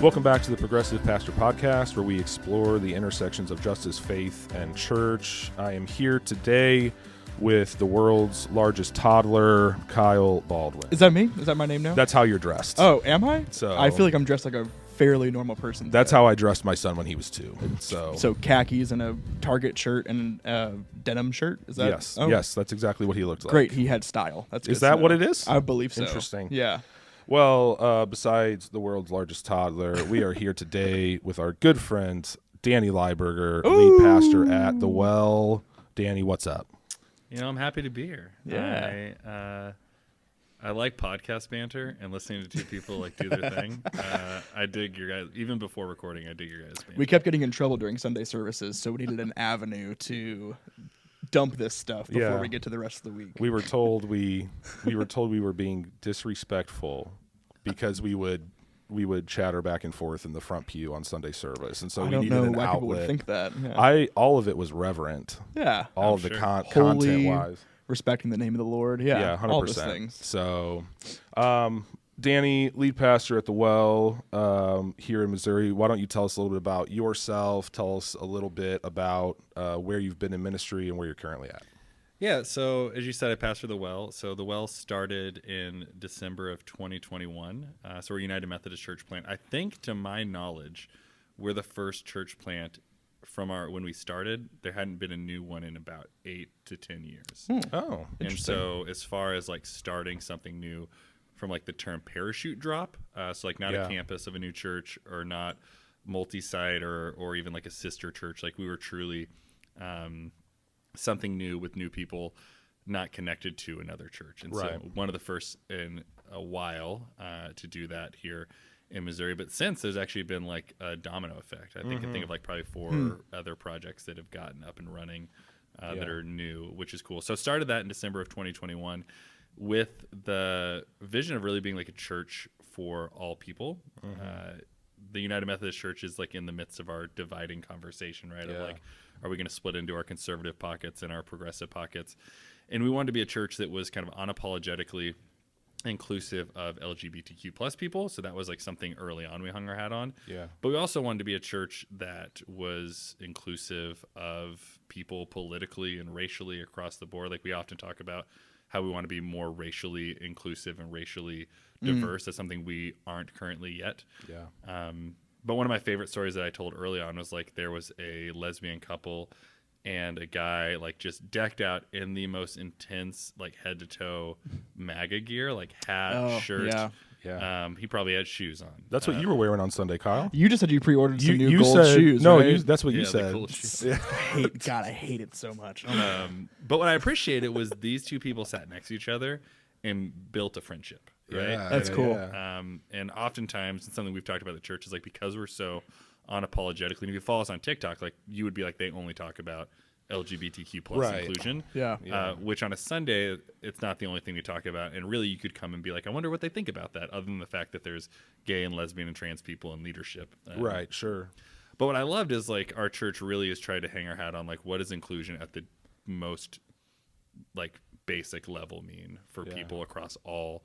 Welcome back to the Progressive Pastor Podcast, where we explore the intersections of justice, faith, and church. I am here today with the world's largest toddler, Kyle Baldwin. Is that me? Is that my name now? That's how you're dressed. Oh, am I? So I feel like I'm dressed like a fairly normal person. That's how I dressed my son when he was 2. So khakis and a Target shirt and a denim shirt? Is that? Yes, yes, that's exactly what he looked like. Great, he had style. That's good Is that what it is? I believe so. Interesting. Yeah. Well, besides the world's largest toddler, we are here today with our good friend, Danny Lybarger, lead pastor at The Well. Danny, what's up? You know, I'm happy to be here. Yeah. I like podcast banter and listening to two people like do their thing. I dig your guys. Even before recording, I dig your guys' banter. We kept getting in trouble during Sunday services, so we needed an avenue to dump this stuff before we get to the rest of the week. We were told we were being disrespectful because we would chatter back and forth in the front pew on Sunday service, and so we needed an outlet. I don't know why people would think that. Yeah. All of it was reverent. Yeah, all of the content wise, respecting the name of the Lord. Yeah, 100%. All those things. So, Danny, lead pastor at The Well here in Missouri. Why don't you tell us a little bit about yourself? Tell us a little bit about where you've been in ministry and where you're currently at. Yeah, so as you said, I pastor The Well. So The Well started in December of 2021. So we're a United Methodist Church plant. I think, to my knowledge, we're the first church plant from when we started. There hadn't been a new one in about 8 to 10 years. Oh, interesting. And so as far as like starting something new, from like the term parachute drop, so like not a campus of a new church or not multi-site or even like a sister church, like we were truly something new with new people, not connected to another church. And so one of the first in a while to do that here in Missouri. But since, there's actually been like a domino effect. I think I think of like probably 4 other projects that have gotten up and running that are new, which is cool. So started that in December of 2021 with the vision of really being like a church for all people. The United Methodist Church is like in the midst of our dividing conversation, right? Of like, are we going to split into our conservative pockets and our progressive pockets? And we wanted to be a church that was kind of unapologetically inclusive of LGBTQ plus people. So that was like something early on we hung our hat on. Yeah. But we also wanted to be a church that was inclusive of people politically and racially across the board. Like we often talk about how we want to be more racially inclusive and racially diverse. That's something we aren't currently yet. Yeah. But one of my favorite stories that I told early on was like there was a lesbian couple and a guy like just decked out in the most intense like head to toe MAGA gear, like hat, shirt. Yeah. He probably had shoes on. That's what you were wearing on Sunday, Kyle. You just said you pre-ordered some new gold shoes. No, right? That's what you said. Cool shoes. I hate it so much. But what I appreciated was these two people sat next to each other and built a friendship. Right? Yeah, that's cool. Yeah. And oftentimes, and something we've talked about at the church is like because we're so unapologetically, and if you follow us on TikTok, like you would be like they only talk about LGBTQ plus inclusion. Which on a Sunday, it's not the only thing we talk about. And really, you could come and be like, I wonder what they think about that, other than the fact that there's gay and lesbian and trans people in leadership. Right, sure. But what I loved is like our church really has tried to hang our hat on like what does inclusion at the most like basic level mean for people across all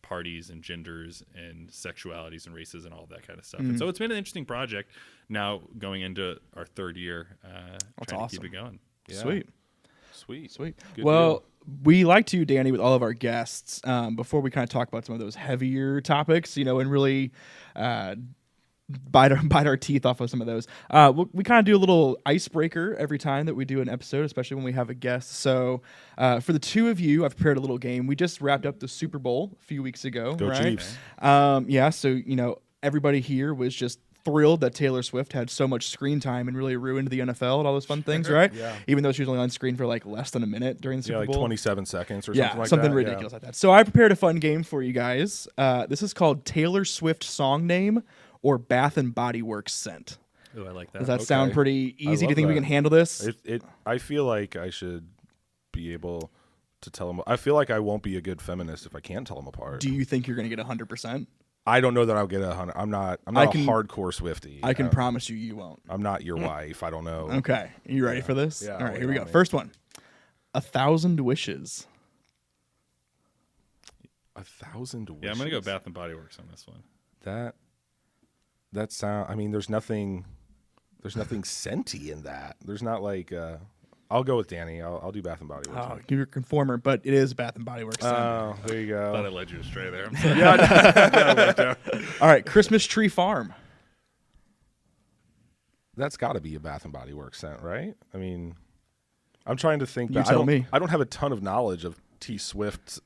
parties and genders and sexualities and races and all that kind of stuff. And so it's been an interesting project now going into our 3rd year, trying to keep it going. Yeah. Sweet. Good well, deal. We like to, Danny, with all of our guests, before we kind of talk about some of those heavier topics, you know, and really bite our teeth off of some of those. We kind of do a little icebreaker every time that we do an episode, especially when we have a guest. So for the two of you, I've prepared a little game. We just wrapped up the Super Bowl a few weeks ago. Go right? Chiefs. So, you know, everybody here was just thrilled that Taylor Swift had so much screen time and really ruined the NFL and all those fun things, right? Yeah. Even though she was only on screen for like less than a minute during the Super Bowl. 27 seconds or something like that. Something ridiculous like that. So I prepared a fun game for you guys. This is called Taylor Swift Song Name or Bath and Body Works Scent. Oh, I like that. Does that sound pretty easy? Do you think we can handle this? I feel like I should be able to tell them. I feel like I won't be a good feminist if I can't tell them apart. Do you think you're going to get 100%? I don't know that I'll get 100. I'm not a hardcore Swiftie. I can promise you won't. I'm not your wife. I don't know. Okay. Are you ready for this? Yeah. All right, here we go. First one. 1,000 wishes. 1,000 wishes? Yeah, I'm going to go Bath and Body Works on this one. That that sound. I mean, there's nothing scenty in that. There's not like. I'll go with Danny. I'll do Bath and Body Works. Oh, you're a conformer, but it is Bath and Body Works. Oh, there you Thought I go. led you astray there. All right, Christmas Tree Farm. That's got to be a Bath and Body Works scent, right? I mean, I'm trying to think. You tell me. I don't have a ton of knowledge of T Swift.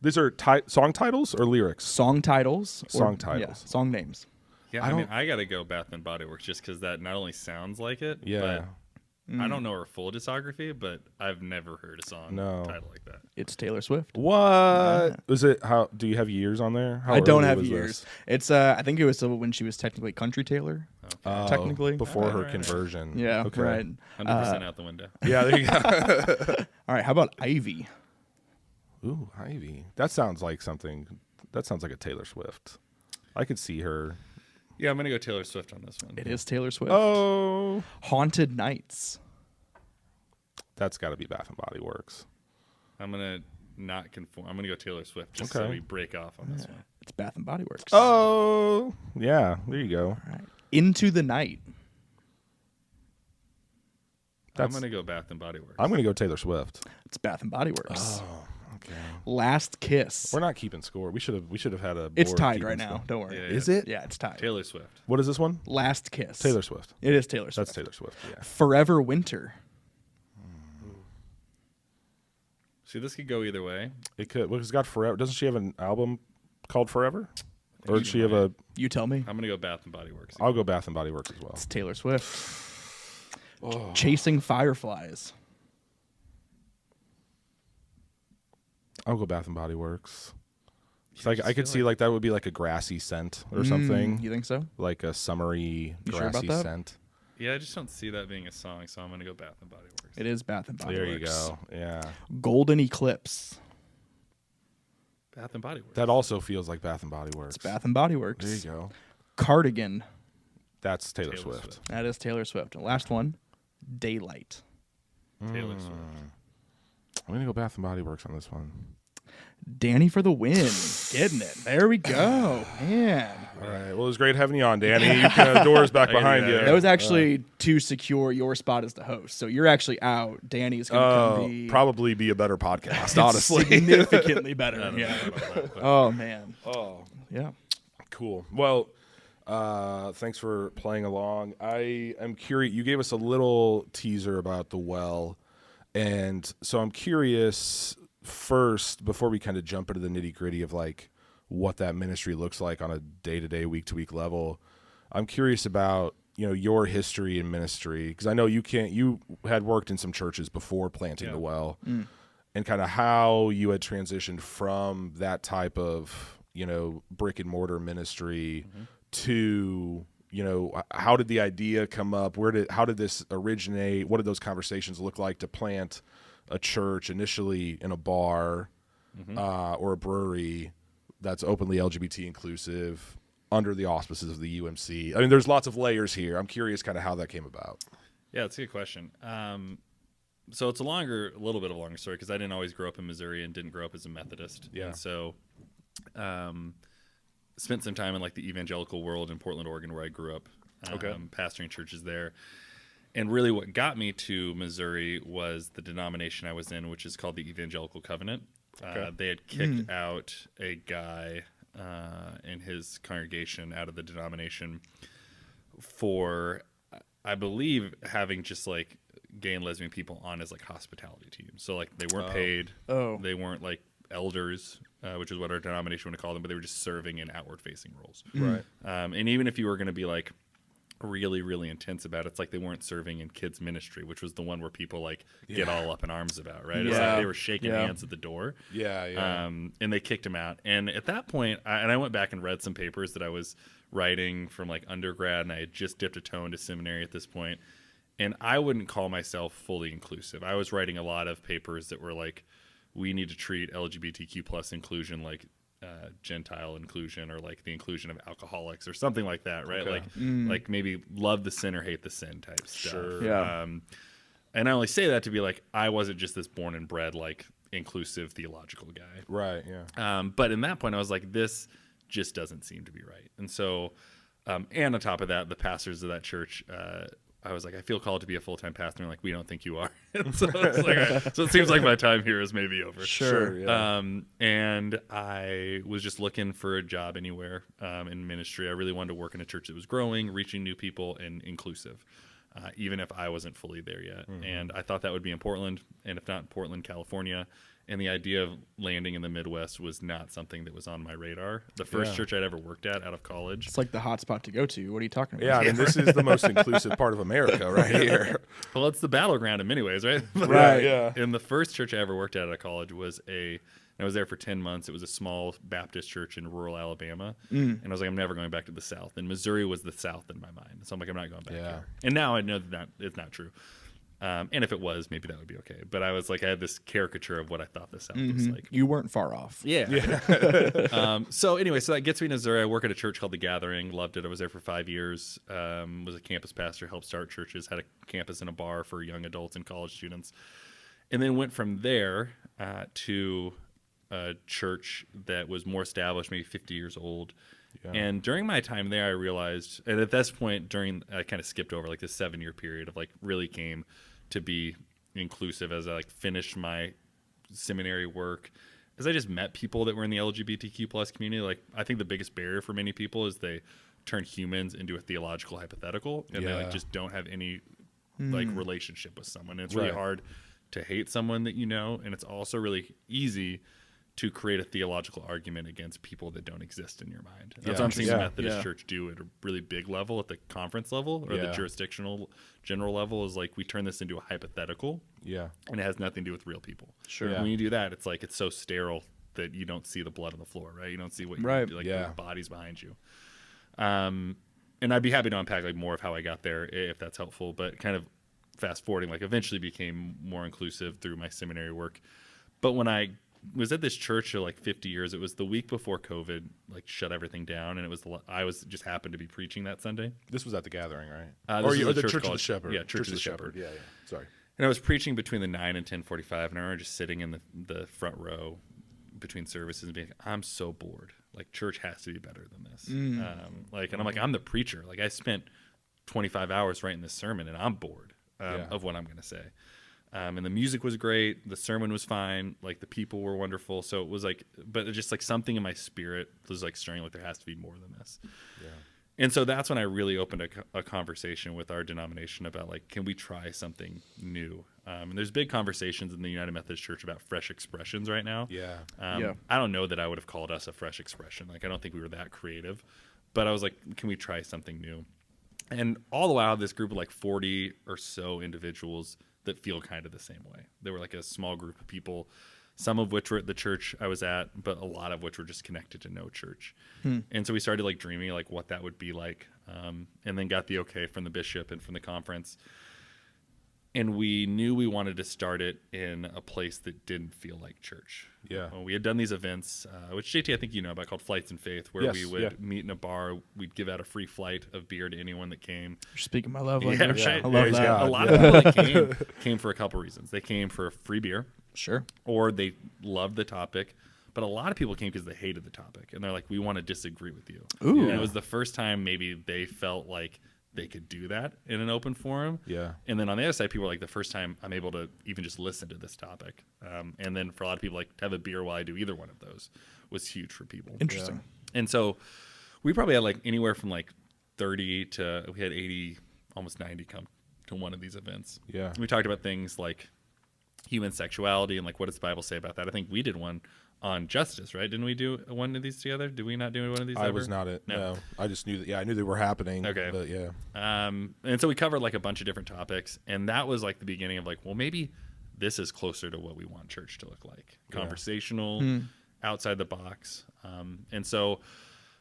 These are song titles or lyrics? Song titles. Song titles. Yeah, song names. Yeah, I mean, I got to go Bath and Body Works just because that not only sounds like it, Yeah. but I don't know her full discography, but I've never heard a song title like that. It's Taylor Swift. What is it? How do you have years on there? How I don't early have was years. this? It's I think it was when she was technically country Taylor. Oh, technically. before her conversion. Yeah, Okay. right. 100% out the window. Yeah, there you go. All right, how about Ivy? Ooh, Ivy. That sounds like something. That sounds like a Taylor Swift. I could see her. Yeah, I'm going to go Taylor Swift on this one. It is Taylor Swift. Oh, Haunted Nights. that's got to be Bath and Body Works. I'm going to not conform. I'm going to go Taylor Swift just so Okay. we break off on this one. It's Bath and Body Works. Oh, yeah. There you go. All right. Into the Night. I'm going to go Bath and Body Works. I'm going to go Taylor Swift. It's Bath and Body Works. Oh, okay. Last Kiss. We're not keeping score. We should have had a. It's board tied keeping right now. score. Don't worry. Yeah, Is it? Yeah, it's tied. Taylor Swift. What is this one? Last Kiss. Taylor Swift. It is Taylor Swift. That's Taylor Swift. Yeah. Forever Winter. See, this could go either way. It could. Well, it's got Forever. Doesn't she have an album called Forever? Or think does she she have might. a? You tell me. I'm going to go Bath and Body Works. I'll go Bath and Body Works as well. It's Taylor Swift. Chasing Fireflies. I'll go Bath and Body Works. It's Yeah, like I could see like that would be like a grassy scent or something, You think so? like a summery You sure grassy about that? scent. Yeah, I just don't see that being a song, so I'm going to go Bath and Body Works. It is Bath and Body There Works. you go. Yeah, Golden Eclipse. Bath and Body Works. that also feels like Bath and Body Works. It's Bath and Body Works. There you go. Cardigan. That's Taylor, Taylor Swift. Swift. That is Taylor Swift. And last one, Daylight. Taylor Swift. I'm gonna go Bath and Body Works on this one. Danny for the win. Getting it. There we go. Man. All right. Well, it was great having you on, Danny. You can, doors back I gotta behind do you. that. That was actually to secure your spot as the host. So you're actually out. Danny's going to be probably be a better podcast, honestly. significantly better. I don't Yeah. know about that, but- Oh, man. Oh, Yeah. cool. Well, thanks for playing along. I am curious. You gave us a little teaser about the well, and so I'm curious first before we kind of jump into the nitty gritty of like what that ministry looks like on a day-to-day, week-to-week level. I'm curious about your history in ministry because I know you had worked in some churches before planting the well, and kind of how you had transitioned from that type of brick and mortar ministry to how did the idea come up? How did this originate? What did those conversations look like to plant a church initially in a bar or a brewery that's openly LGBT inclusive under the auspices of the UMC? I mean, there's lots of layers here. I'm curious kind of how that came about. Yeah, that's a good question. So it's a little bit of a longer story because I didn't always grow up in Missouri and didn't grow up as a Methodist. Yeah. And so spent some time in like the evangelical world in Portland, Oregon, where I grew up, pastoring churches there. And really what got me to Missouri was the denomination I was in, which is called the Evangelical Covenant. They had kicked out a guy in his congregation out of the denomination for, I believe, having just like gay and lesbian people on as like hospitality teams. So like they weren't paid. Oh. They weren't like elders, which is what our denomination would call them, but they were just serving in outward facing roles. Right. And even if you were going to be like really, really intense about it, it's like they weren't serving in kids ministry, which was the one where people like get all up in arms about, right? It's Yeah. like they were shaking Yeah. hands at the door. Yeah. And they kicked him out. And at that point, I went back and read some papers that I was writing from like undergrad, and I had just dipped a toe into seminary at this point. And I wouldn't call myself fully inclusive. I was writing a lot of papers that were like, we need to treat LGBTQ plus inclusion like Gentile inclusion, or like the inclusion of alcoholics or something like that, right? Okay. Like maybe love the sin or hate the sin type stuff. Sure. Yeah. And I only say that to be like, I wasn't just this born and bred like inclusive theological guy. Right. Yeah. But in that point, I was like, this just doesn't seem to be right. And so And on top of that, the pastors of that church, I was like, I feel called to be a full-time pastor. And like, we don't think you are. So it's like, all right. So it seems like my time here is maybe over. Sure. Yeah. And I was just looking for a job anywhere in ministry. I really wanted to work in a church that was growing, reaching new people, and inclusive, even if I wasn't fully there yet. And I thought that would be in Portland, and if not Portland, California. And the idea of landing in the Midwest was not something that was on my radar. The first church I'd ever worked at out of college. It's like the hot spot to go to. What are you talking about? Yeah, I mean, this is the most inclusive part of America right here. Well, it's the battleground in many ways, right? Right. Yeah. And the first church I ever worked at a college was I was there for 10 months. It was a small Baptist church in rural Alabama. And I was like, I'm never going back to the South. And Missouri was the South in my mind. So I'm like, I'm not going back here. And now I know that it's not true. And if it was, maybe that would be okay. But I was like, I had this caricature of what I thought the South was like. You weren't far off. Yeah. So anyway, so that gets me to Missouri. I work at a church called The Gathering. Loved it. I was there for 5 years. Was a campus pastor, helped start churches, had a campus and a bar for young adults and college students. And then went from there to a church that was more established, maybe 50 years old. Yeah. And during my time there, I realized, and at this point, I kind of skipped over like this 7-year period of like really came to be inclusive as I like finished my seminary work, as I just met people that were in the LGBTQ plus community. Like, I think the biggest barrier for many people is they turn humans into a theological hypothetical, and they like just don't have any like relationship with someone. And it's really hard to hate someone that you know, and it's also really easy to create a theological argument against people that don't exist in your mind. That's what I'm seeing the Methodist Church do at a really big level, at the conference level or the jurisdictional general level, is like we turn this into a hypothetical. Yeah. And it has nothing to do with real people. Sure. When you do that, it's like it's so sterile that you don't see the blood on the floor, right? You don't see what the bodies behind you. And I'd be happy to unpack like more of how I got there if that's helpful, but kind of fast forwarding, like eventually became more inclusive through my seminary work. But when I was at this church for like 50 years, it was the week before COVID like shut everything down, and it was I was just happened to be preaching that Sunday. This was at the Gathering, right? Or the Church of the Shepherd. Yeah, Church of the Shepherd. Yeah. Sorry. And I was preaching between the 9 and 10:45, and I remember just sitting in the front row between services and being like, I'm so bored. Like, church has to be better than this. And I'm like, I'm the preacher. Like, I spent 25 hours writing this sermon, and I'm bored of what I'm going to say. And the music was great. The sermon was fine. Like, the people were wonderful. So it was like, but just like something in my spirit was like stirring, like there has to be more than this. Yeah. And so that's when I really opened a conversation with our denomination about like, can we try something new? And there's big conversations in the United Methodist Church about fresh expressions right now. Yeah. I don't know that I would have called us a fresh expression. Like, I don't think we were that creative, but I was like, can we try something new? And all the while, this group of like 40 or so individuals that feel kind of the same way. They were like a small group of people, some of which were at the church I was at, but a lot of which were just connected to no church. And so we started like dreaming like what that would be like, and then got the okay from the bishop and from the conference. And we knew we wanted to start it in a place that didn't feel like church. Yeah. We had done these events, which JT, I think you know about, called Flights in Faith, where we would meet in a bar. We'd give out a free flight of beer to anyone that came. You're speaking my love language. language. Right? I love that. A lot of people that came for a couple reasons. They came for free beer. Sure. Or they loved the topic. But a lot of people came because they hated the topic. And they're like, we want to disagree with you. Ooh. And it was the first time maybe they felt like they could do that in an open forum. Yeah. And then on the other side, people were like, the first time I'm able to even just listen to this topic. And then for a lot of people, like, to have a beer while I do either one of those was huge for people. Interesting. Yeah. And so we probably had like anywhere from like 30 to we had 80, almost 90 come to one of these events. Yeah. We talked about things like human sexuality and like, what does the Bible say about that? I think we did one on justice, right? Didn't we do one of these together? Did we not do one of these? I was not it. No. I just knew that. Yeah, I knew they were happening. Okay. But yeah. And so we covered like a bunch of different topics, and that was like the beginning of like, well, maybe this is closer to what we want church to look like. Conversational, outside the box. And so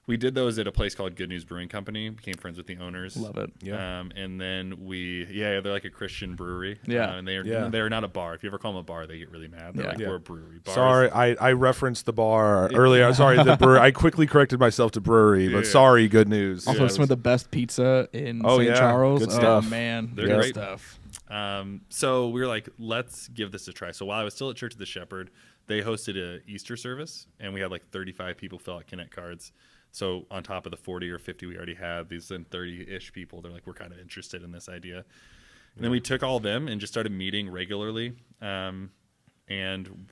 we did those at a place called Good News Brewing Company. Became friends with the owners. Love it. Yeah. And then they're like a Christian brewery. Yeah. And they're not a bar. If you ever call them a bar, they get really mad. They're like, we're a brewery. Bars. Sorry, I referenced the bar earlier. Sorry, the brewery. I quickly corrected myself to brewery, but sorry, Good News. Also, some of the best pizza in St. Charles. Good stuff. Oh, man. They're great stuff. So we were like, let's give this a try. So while I was still at Church of the Shepherd, they hosted a Easter service, and we had like 35 people fill out Connect cards. So on top of the 40 or 50 we already had, these then 30-ish people, they're like, we're kind of interested in this idea. And then we took all of them and just started meeting regularly. And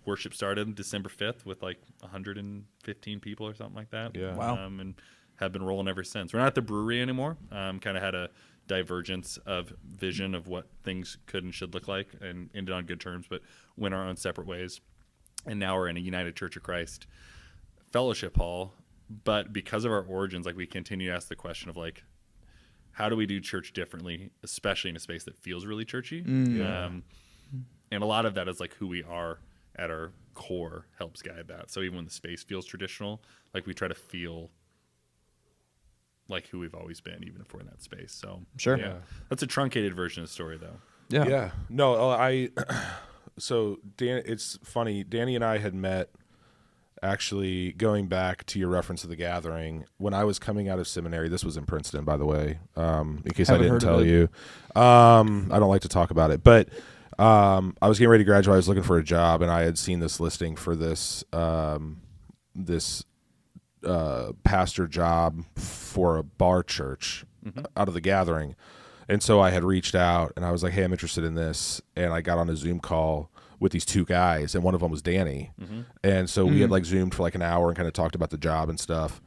worship started December 5th with like 115 people or something like that. Yeah. Wow. And have been rolling ever since. We're not at the brewery anymore. Kind of had a divergence of vision of what things could and should look like, and ended on good terms, but went our own separate ways. And now we're in a United Church of Christ fellowship hall. But because of our origins, like, we continue to ask the question of like, how do we do church differently, especially in a space that feels really churchy? And a lot of that is like who we are at our core helps guide that. So even when the space feels traditional, like, we try to feel like who we've always been, even if we're in that space. So Sure. Yeah. that's a truncated version of the story, though. Yeah. No, so Dan, it's funny. Danny and I had met, actually, going back to your reference of the gathering, when I was coming out of seminary. This was in Princeton, by the way, in case I didn't tell you. I don't like to talk about it, but I was getting ready to graduate. I was looking for a job, and I had seen this listing for this pastor job for a bar church out of the gathering. And so I had reached out, and I was like, hey, I'm interested in this. And I got on a Zoom call with these two guys, and one of them was Danny. And so we had like Zoomed for like an hour and kind of talked about the job and stuff.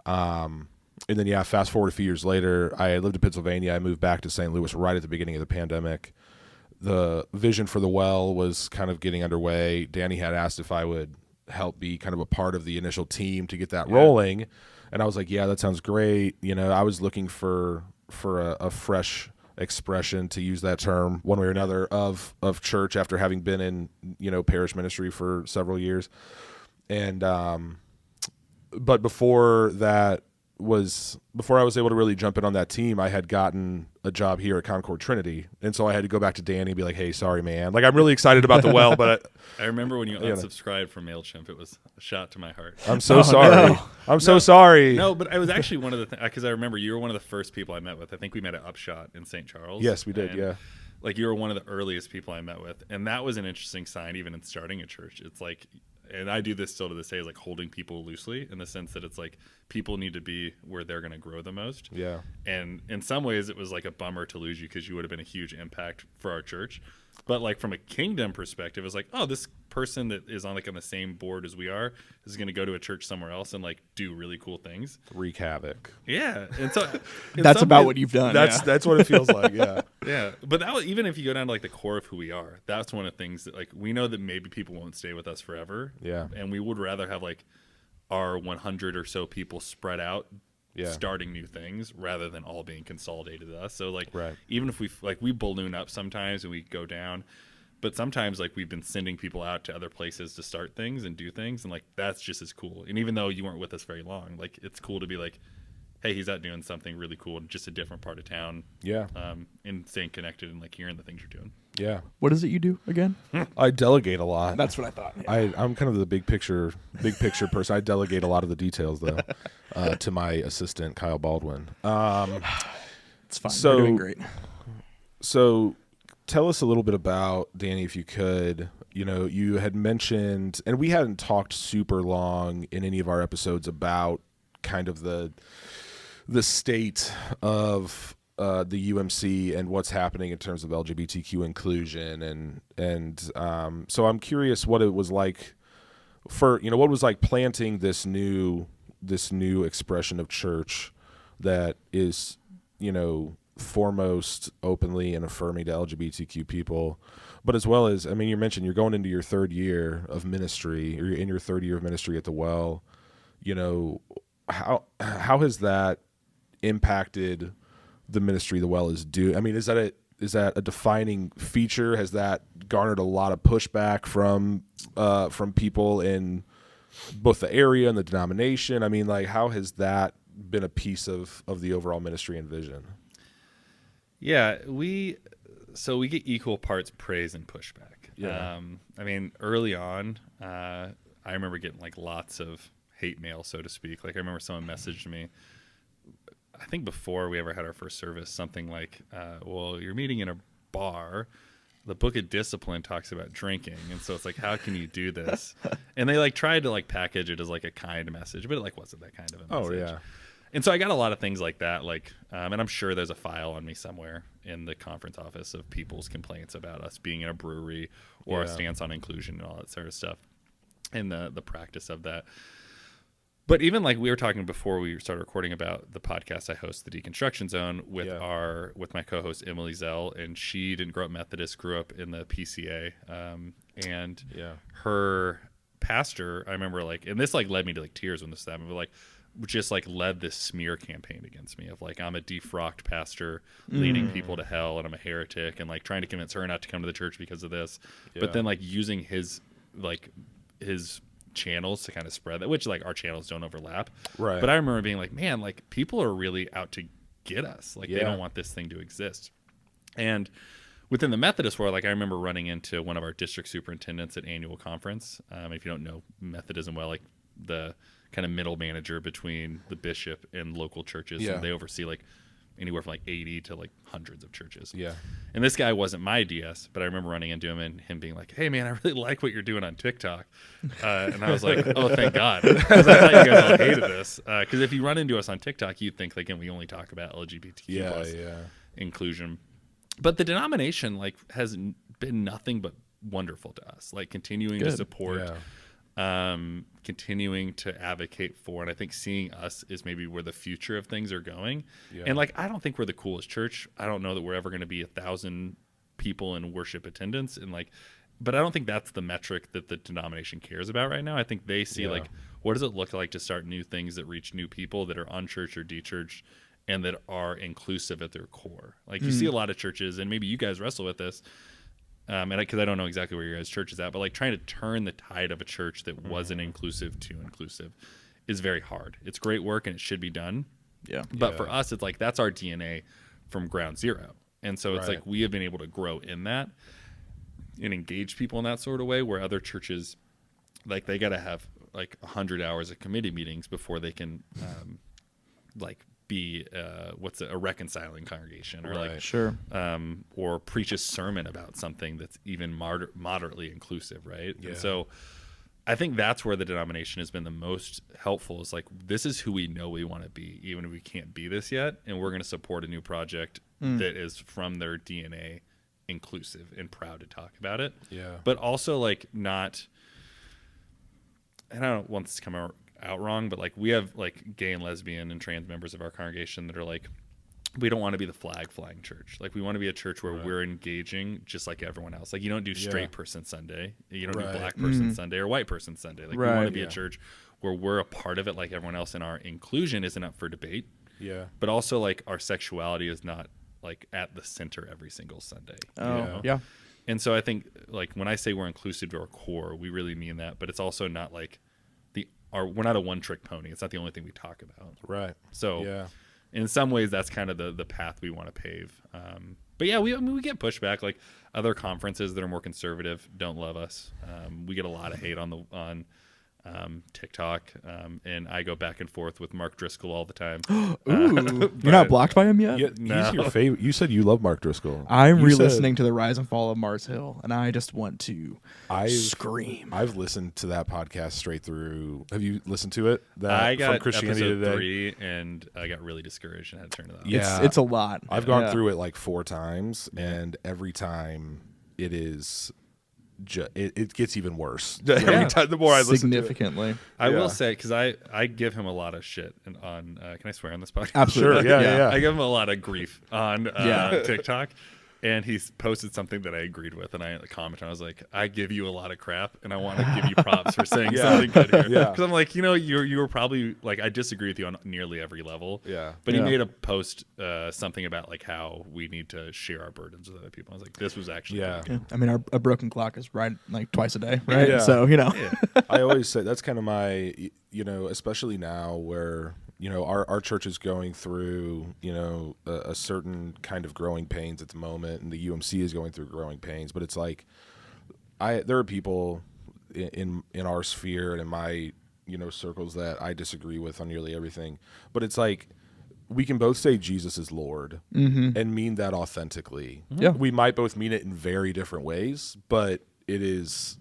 And then, fast forward a few years later, I lived in Pennsylvania. I moved back to St. Louis right at the beginning of the pandemic. The vision for the well was kind of getting underway. Danny had asked if I would help be kind of a part of the initial team to get that rolling. And I was like, yeah, that sounds great. I was looking for a fresh expression, to use that term one way or another, of church after having been in, parish ministry for several years. And, but before I was able to really jump in on that team, I had gotten a job here at Concord Trinity. And so I had to go back to Danny and be like, hey, sorry, man. Like, I'm really excited about the well, but I remember when you unsubscribed from MailChimp, it was a shot to my heart. I'm so sorry. No. I'm so sorry. No, but I was actually one of the because I remember you were one of the first people I met with. I think we met at Upshot in St. Charles. Yes, we did. Yeah. Like, you were one of the earliest people I met with. And that was an interesting sign, even in starting a church. It's like, and I do this still to this day, is like holding people loosely, in the sense that it's like people need to be where they're going to grow the most. Yeah. And in some ways, it was like a bummer to lose you, because you would have been a huge impact for our church. But like, from a kingdom perspective, it's like, oh, this person that is on the same board as we are is going to go to a church somewhere else and like do really cool things, Wreak havoc. Yeah. And so That's about what you've done. That's what it feels like. Yeah. Yeah. But that was, even if you go down to like the core of who we are, that's one of the things that, like, we know that maybe people won't stay with us forever. Yeah. And we would rather have like our 100 or so people spread out, starting new things, rather than all being consolidated to us. So like, even if we balloon up sometimes and we go down, but sometimes like we've been sending people out to other places to start things and do things, and like, that's just as cool. And even though you weren't with us very long, like, it's cool to be like, hey, he's out doing something really cool in just a different part of town. Yeah. And staying connected and like hearing the things you're doing. Yeah. What is it you do again? I delegate a lot. That's what I thought. Yeah. I'm kind of the big picture person. I delegate a lot of the details though, to my assistant, Kyle Baldwin. It's fine. We're doing great. So tell us a little bit about, Danny, if you could. You had mentioned, and we hadn't talked super long in any of our episodes about kind of the state of the UMC and what's happening in terms of LGBTQ inclusion, and so I'm curious what it was like what it was like planting this new expression of church that is foremost openly and affirming to LGBTQ people, but as well as, I mean, you mentioned you're going into your third year of ministry, or you're in your third year of ministry at the Well. How has that impacted the ministry the Well is doing? I mean, is that a defining feature? Has that garnered a lot of pushback from people in both the area and the denomination? I mean, like, how has that been a piece of the overall ministry and vision? Yeah, we get equal parts praise and pushback. Yeah. I mean, early on, I remember getting like lots of hate mail, so to speak. Like, I remember someone messaged me, I think before we ever had our first service, something like, well, you're meeting in a bar, the book of discipline talks about drinking, and so it's like, how can you do this? And they like tried to like package it as like a kind message, but it like wasn't that kind of a message. Oh yeah. And so I got a lot of things like that, like, and I'm sure there's a file on me somewhere in the conference office of people's complaints about us being in a brewery or a stance on inclusion and all that sort of stuff, and the practice of that. But even like we were talking before we started recording about the podcast I host, the Deconstruction Zone, with my co-host Emily Zell, and she didn't grow up Methodist, grew up in the PCA, and her pastor, I remember like, and this like led me to like tears when this happened, but like just like led this smear campaign against me of like, I'm a defrocked pastor leading people to hell and I'm a heretic, and like trying to convince her not to come to the church because of this, but then like using his channels to kind of spread that, which like our channels don't overlap, right? But I remember being like, man, like people are really out to get us, like they don't want this thing to exist. And within the Methodist world, like I remember running into one of our district superintendents at annual conference. If you don't know Methodism well, like the kind of middle manager between the bishop and local churches, and they oversee like anywhere from like 80 to like hundreds of churches. Yeah. And this guy wasn't my DS, but I remember running into him and him being like, hey man, I really like what you're doing on TikTok. And I was like, oh, thank God. Because I thought you guys all hated this. Because if you run into us on TikTok, you'd think, like, and we only talk about LGBTQ plus inclusion. But the denomination like has been nothing but wonderful to us, like continuing to support, continuing to advocate for, and I think seeing us is maybe where the future of things are going. And like, I don't think we're the coolest church. I don't know that we're ever going to be 1,000 people in worship attendance, and like, but I don't think that's the metric that the denomination cares about right now. I think they see like, what does it look like to start new things that reach new people that are unchurched or dechurched and that are inclusive at their core. Like you see a lot of churches, and maybe you guys wrestle with this, and because I don't know exactly where your guys' church is at, but like trying to turn the tide of a church that wasn't inclusive to inclusive is very hard. It's great work and it should be done. But for us, it's like that's our DNA from ground zero. And so it's like we have been able to grow in that and engage people in that sort of way, where other churches, like they got to have like 100 hours of committee meetings before they can like be a reconciling congregation, or or preach a sermon about something that's even moderately inclusive, right? And so I think that's where the denomination has been the most helpful, is like, this is who we know we want to be, even if we can't be this yet, and we're going to support a new project that is from their DNA inclusive and proud to talk about it. But also like not, and I don't want this to come out wrong, but like we have like gay and lesbian and trans members of our congregation that are like, we don't want to be the flag flying church. Like we want to be a church where we're engaging just like everyone else. Like you don't do straight person Sunday, you don't do black person Sunday or white person Sunday. Like we want to be a church where we're a part of it like everyone else, and our inclusion isn't up for debate. But also like our sexuality is not like at the center every single Sunday. And so I think like when I say we're inclusive to our core, we really mean that, but it's also not like we're not a one-trick pony. It's not the only thing we talk about. So in some ways, that's kind of the path we want to pave. But yeah, we get pushback. Like other conferences that are more conservative don't love us. We get a lot of hate on TikTok, and I go back and forth with Mark Driscoll all the time. Ooh, you're not blocked by him yet? No. He's your favorite. You said you love Mark Driscoll. I'm re-listening to the Rise and Fall of Mars Hill, and I just want to scream. I've listened to that podcast straight through. Have you listened to it? I got from Christianity episode Today? 3, and I got really discouraged and had to turn it off. Yeah, it's a lot. I've gone through it like 4 times, and every time it is. It gets even worse every time. The more I listen to it. I will say, because I give him a lot of shit on. Can I swear on this podcast? Absolutely. Yeah. I give him a lot of grief on TikTok. And he's posted something that I agreed with, and I commented. I was like, I give you a lot of crap, and I want to give you props for saying something good here. Because I'm like, you were probably like, I disagree with you on nearly every level. But he made a post something about like how we need to share our burdens with other people. I was like, this was actually good. I mean, a broken clock is right like twice a day, right? So I always say that's kind of my, especially now where. Our church is going through, a certain kind of growing pains at the moment, and the UMC is going through growing pains. But it's like, there are people in our sphere and in my, circles that I disagree with on nearly everything. But it's like, we can both say Jesus is Lord and mean that authentically. Yeah. We might both mean it in very different ways, but it is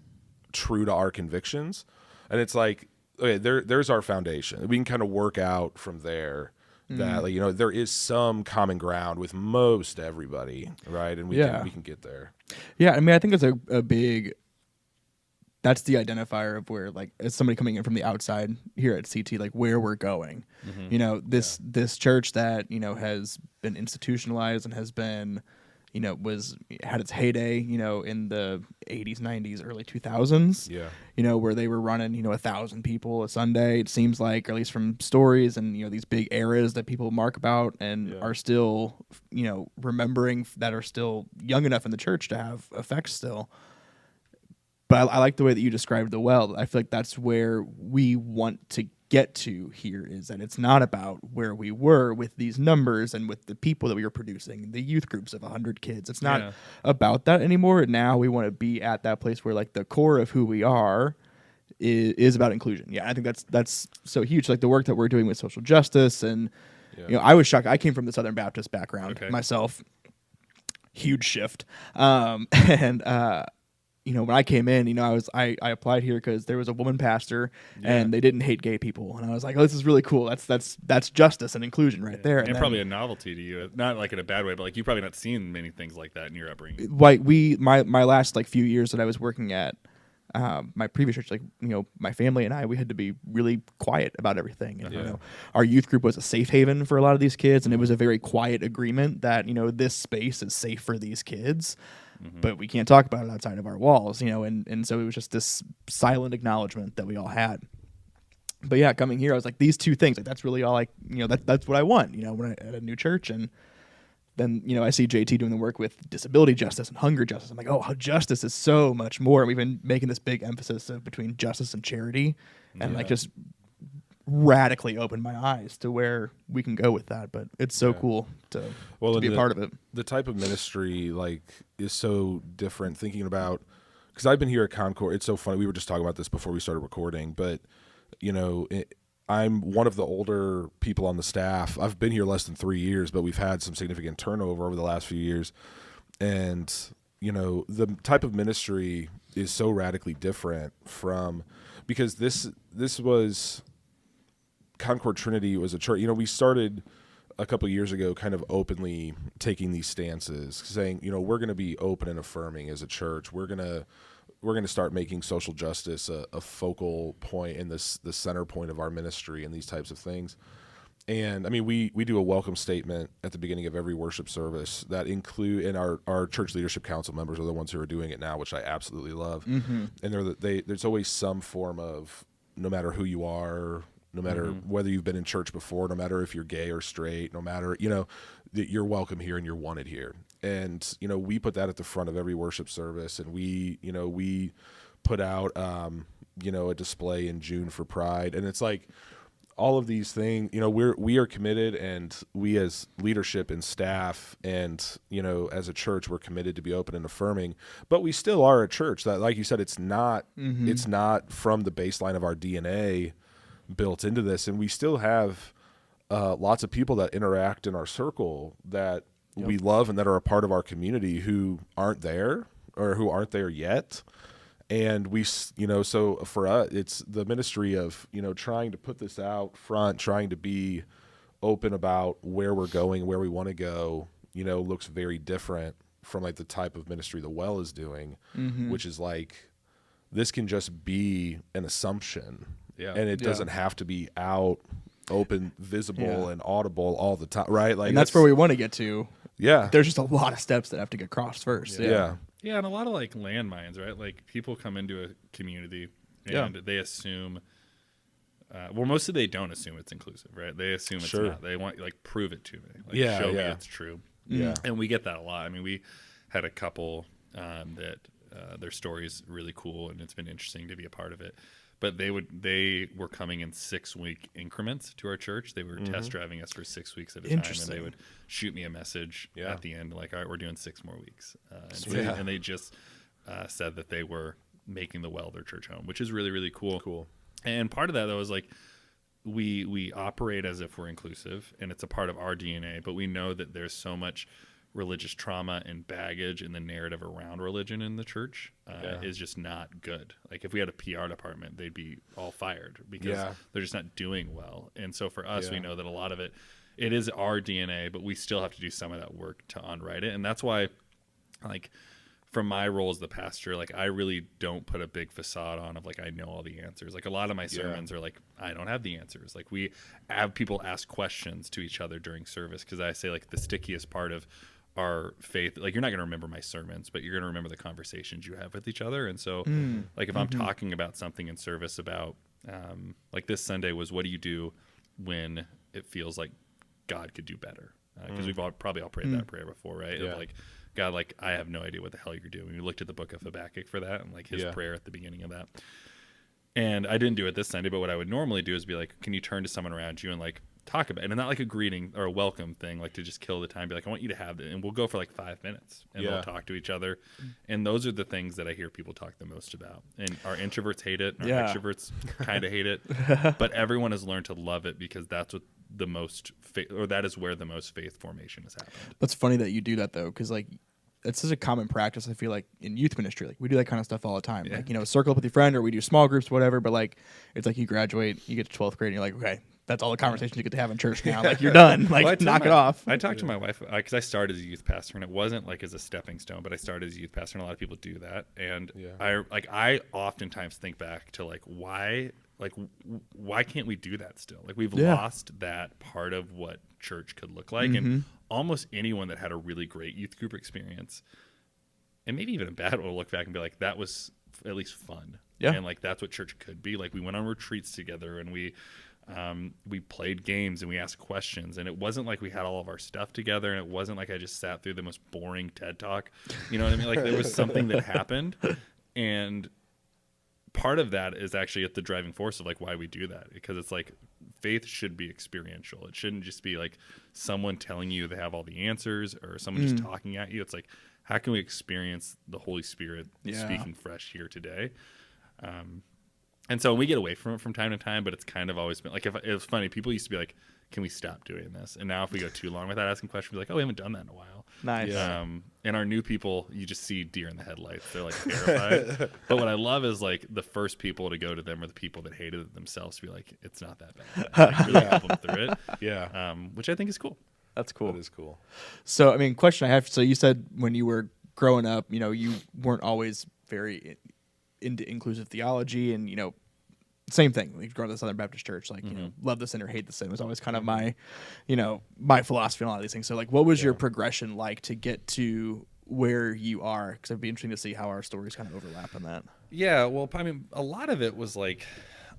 true to our convictions. And it's like, okay, there's our foundation. We can kind of work out from there that, like, you know, there is some common ground with most everybody, right? And we can get there. Yeah, I mean, I think it's a big. That's the identifier of where, like, as somebody coming in from the outside here at CT, like, where we're going. You know, this church that, you know, has been institutionalized and has been, you know, had its heyday, you know, in the 80s, 90s, early 2000s. Yeah. You know, where they were running, you know, 1,000 people a Sunday, it seems like, or at least from stories and, you know, these big eras that people mark about and are still, you know, remembering, that are still young enough in the church to have effects still. But I like the way that you described the well. I feel like that's where we want to get to here, is that it's not about where we were with these numbers and with the people that we were producing, the youth groups of 100 kids. It's not about that anymore. Now we want to be at that place where, like, the core of who we are is about inclusion. Yeah, I think that's so huge. Like the work that we're doing with social justice, and you know, I was shocked. I came from the Southern Baptist background myself. Huge shift. You know, when I came in, you know, I applied here because there was a woman pastor and they didn't hate gay people, and I was like, oh, this is really cool. That's justice and inclusion right there. And probably a novelty to you, not like in a bad way, but like you've probably not seen many things like that in your upbringing. Like my last like few years that I was working at my previous church, like, you know, my family and I, we had to be really quiet about everything. And, you know, our youth group was a safe haven for a lot of these kids, and it was a very quiet agreement that, you know, this space is safe for these kids. But we can't talk about it outside of our walls, you know, and so it was just this silent acknowledgement that we all had. But yeah, coming here, I was like, these two things, like, that's really all that's what I want, you know, when at a new church. And then, you know, I see JT doing the work with disability justice and hunger justice. I'm like, oh, justice is so much more. And we've been making this big emphasis of between justice and charity, and like just radically opened my eyes to where we can go with that. But it's so cool to be a part of it. The type of ministry, like, is so different. Thinking about, because I've been here at Concord, it's so funny. We were just talking about this before we started recording, but, you know, I'm one of the older people on the staff. I've been here less than 3 years, but we've had some significant turnover over the last few years. And, you know, the type of ministry is so radically different from, because this was, Concord Trinity was a church. You know, we started a couple of years ago kind of openly taking these stances, saying, you know, we're going to be open and affirming as a church. We're going to start making social justice a focal point in the center point of our ministry and these types of things. And I mean, we do a welcome statement at the beginning of every worship service that include, and our church leadership council members are the ones who are doing it now, which I absolutely love. And there's always some form of, no matter who you are, no matter whether you've been in church before, no matter if you're gay or straight, no matter, you know, that you're welcome here and you're wanted here. And, you know, we put that at the front of every worship service, and we put out, you know, a display in June for Pride. And it's like all of these things, you know, we are committed, and we as leadership and staff and, you know, as a church, we're committed to be open and affirming, but we still are a church that, like you said, it's not from the baseline of our DNA built into this. And we still have lots of people that interact in our circle that we love and that are a part of our community who aren't there or who aren't there yet. And we, you know, so for us, it's the ministry of, you know, trying to put this out front, trying to be open about where we're going, where we want to go, you know, looks very different from like the type of ministry the Well is doing, which is like, this can just be an assumption. Yeah. And it doesn't have to be out, open, visible, and audible all the time, right? Like, and that's where we want to get to. Yeah. There's just a lot of steps that have to get crossed first. Yeah. Yeah, and a lot of like landmines, right? Like people come into a community and they assume, well, mostly they don't assume it's inclusive, right? They assume it's not. They want, like, prove it to me. Like, show me it's true. Yeah. And we get that a lot. I mean, we had a couple that their story's really cool, and it's been interesting to be a part of it. But they were coming in 6-week increments to our church. They were test driving us for 6 weeks at a time, and they would shoot me a message at the end, like, all right, we're doing 6 more weeks. And they just said that they were making the Well their church home, which is really, really cool. And part of that, though, is like, we operate as if we're inclusive, and it's a part of our DNA, but we know that there's so much religious trauma and baggage in the narrative around religion in the church is just not good. Like if we had a PR department, they'd be all fired because they're just not doing well. And so for us, we know that a lot of it is our DNA, but we still have to do some of that work to unwrite it. And that's why, like, from my role as the pastor, like I really don't put a big facade on of like I know all the answers. Like a lot of my sermons are like I don't have the answers. Like we have people ask questions to each other during service, because I say like the stickiest part of our faith, like you're not going to remember my sermons, but you're going to remember the conversations you have with each other. And so like if I'm talking about something in service about like this Sunday was, what do you do when it feels like God could do better? Because we've probably all prayed that prayer before, right? Of like, God, like, I have no idea what the hell you're doing. We looked at the book of Habakkuk for that, and like his prayer at the beginning of that. And I didn't do it this Sunday, but what I would normally do is be like, can you turn to someone around you and like talk about it? And not like a greeting or a welcome thing, like to just kill the time. Be like, I want you to have it. And we'll go for like 5 minutes and we'll talk to each other. And those are the things that I hear people talk the most about. And our introverts hate it. And our extroverts kind of hate it. But everyone has learned to love it, because that's what the most that is where the most faith formation has happened. That's funny that you do that though, because like it's such a common practice. I feel like in youth ministry, like we do that kind of stuff all the time. Like, you know, circle up with your friend, or we do small groups, whatever. But like, it's like you graduate, you get to 12th grade, and you're like, okay, that's all the conversations you get to have in church now. Like you're done. Like knock it off. I talked to my wife because I started as a youth pastor, and it wasn't like as a stepping stone, but I started as a youth pastor, and a lot of people do that. And I oftentimes think back to like why can't we do that still? Like we've lost that part of what church could look like. And almost anyone that had a really great youth group experience, and maybe even a bad one, will look back and be like, that was at least fun. Yeah. And like, that's what church could be. Like we went on retreats together, and we played games, and we asked questions, and it wasn't like we had all of our stuff together, and it wasn't like I just sat through the most boring TED Talk. You know what I mean? Like there was something that happened, and part of that is actually at the driving force of like why we do that, because it's like faith should be experiential. It shouldn't just be like someone telling you they have all the answers, or someone just talking at you. It's like, how can we experience the Holy Spirit speaking fresh here today? And so we get away from it from time to time, but it's kind of always been like, if it's funny, people used to be like, can we stop doing this? And now if we go too long without asking questions, we're like, oh, we haven't done that in a while. Nice. And our new people, you just see deer in the headlights. They're like terrified. But what I love is like the first people to go to them are the people that hated it themselves, to be like, it's not that bad. Like, really help them through it. Yeah. Which I think is cool. That's cool. That is cool. So, I mean, question I have. So you said when you were growing up, you know, you weren't always very into inclusive theology, and, you know, same thing. Like growing up at the Southern Baptist Church, like, you know, love the sinner, hate the sin was always kind of my, you know, my philosophy on a lot of these things. So like, what was your progression like to get to where you are? Because it'd be interesting to see how our stories kind of overlap on that. Yeah. Well, I mean, a lot of it was like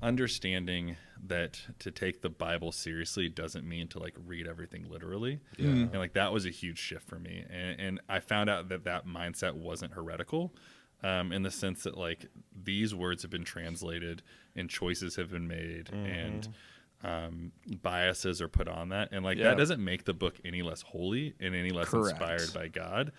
understanding that to take the Bible seriously doesn't mean to like read everything literally. And like, that was a huge shift for me. And I found out that mindset wasn't heretical. In the sense that like these words have been translated and choices have been made and biases are put on that, and like that doesn't make the book any less holy and any less inspired by God.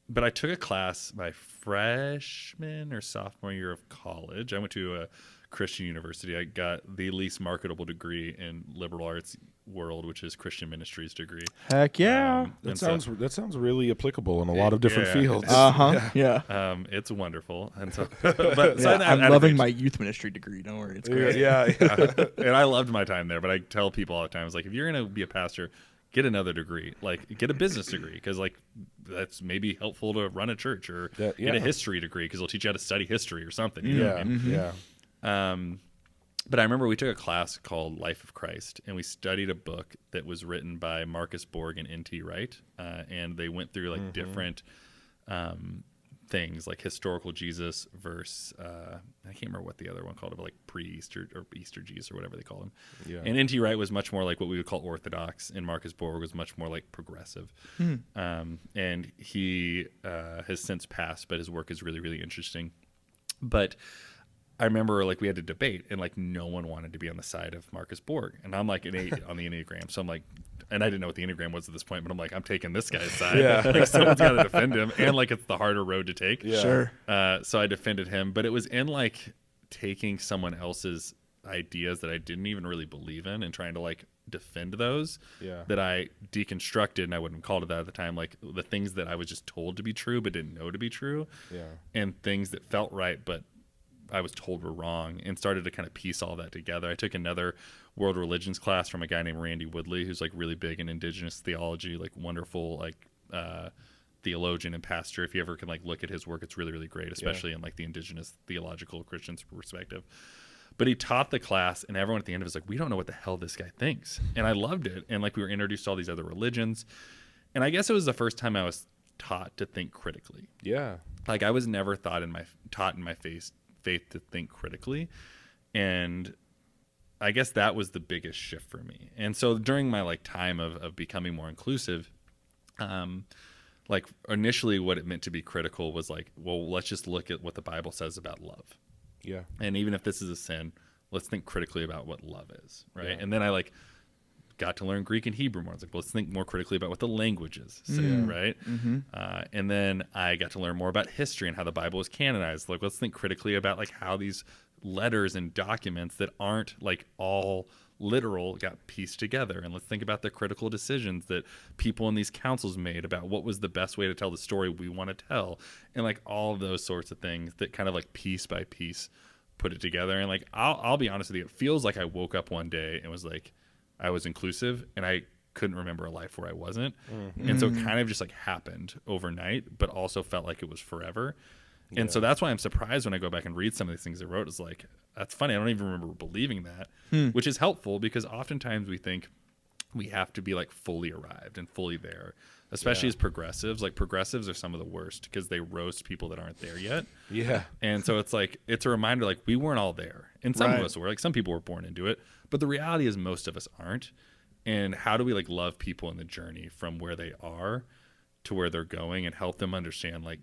But I took a class my freshman or sophomore year of college. I went to a Christian university. I got the least marketable degree in liberal arts world, which is Christian ministries degree. Heck yeah. That sounds really applicable in a lot of different fields. It's wonderful. And so, I'm loving my youth ministry degree. Don't worry, it's great. And I loved my time there. But I tell people all the time, it's like, if you're going to be a pastor, get another degree, like get a business degree, because like that's maybe helpful to run a church, or get a history degree because it'll teach you how to study history or something. You know what I mean? But I remember we took a class called Life of Christ, and we studied a book that was written by Marcus Borg and N.T. Wright, and they went through like different things, like historical Jesus versus I can't remember what the other one called it, but like pre-Easter or Easter Jesus or whatever they call him. Yeah. And N.T. Wright was much more like what we would call orthodox, and Marcus Borg was much more like progressive. And he has since passed, but his work is really, really interesting. But I remember like we had to debate, and like no one wanted to be on the side of Marcus Borg, and I'm like an 8 on the Enneagram, so I'm like, and I didn't know what the Enneagram was at this point, but I'm like, I'm taking this guy's side. Like someone's got to defend him, and like it's the harder road to take. Sure. So I defended him, but it was in like taking someone else's ideas that I didn't even really believe in and trying to like defend those Yeah. that I deconstructed, and I wouldn't have called it that at the time, like the things that I was just told to be true but didn't know to be true, Yeah. and things that felt right but I was told were wrong, and started to kind of piece all that together. I took another world religions class from a guy named Randy Woodley, who's like really big in indigenous theology, like wonderful like theologian and pastor. If you ever can like look at his work, it's really, really great, especially in like the indigenous theological Christian perspective. But he taught the class, and everyone at the end of it was like, we don't know what the hell this guy thinks. And I loved it. And like we were introduced to all these other religions. And I guess it was the first time I was taught to think critically. Yeah. Like I was never taught in my faith to think critically. And I guess that was the biggest shift for me. And so during my like time of becoming more inclusive, like initially what it meant to be critical was like, well, let's just look at what the Bible says about love. Yeah. And even if this is a sin, let's think critically about what love is, right? Yeah. And then I like got to learn Greek and Hebrew more. I was like, well, let's think more critically about what the languages say, right? Mm-hmm. And then I got to learn more about history and how the Bible was canonized. Like, let's think critically about like how these letters and documents that aren't like all literal got pieced together, and let's think about the critical decisions that people in these councils made about what was the best way to tell the story we want to tell, and like all of those sorts of things that kind of like piece by piece put it together. And like I'll be honest with you, it feels like I woke up one day and was like I was inclusive and I couldn't remember a life where I wasn't. And so it kind of just like happened overnight, but also felt like it was forever. And so that's why I'm surprised when I go back and read some of these things I wrote. It's like, that's funny. I don't even remember believing that, which is helpful because oftentimes we think we have to be like fully arrived and fully there, especially as progressives. Like progressives are some of the worst because they roast people that aren't there yet. Yeah. And so it's like, it's a reminder, like we weren't all there. And some of us were, like some people were born into it, but the reality is most of us aren't. And how do we like love people in the journey from where they are to where they're going and help them understand like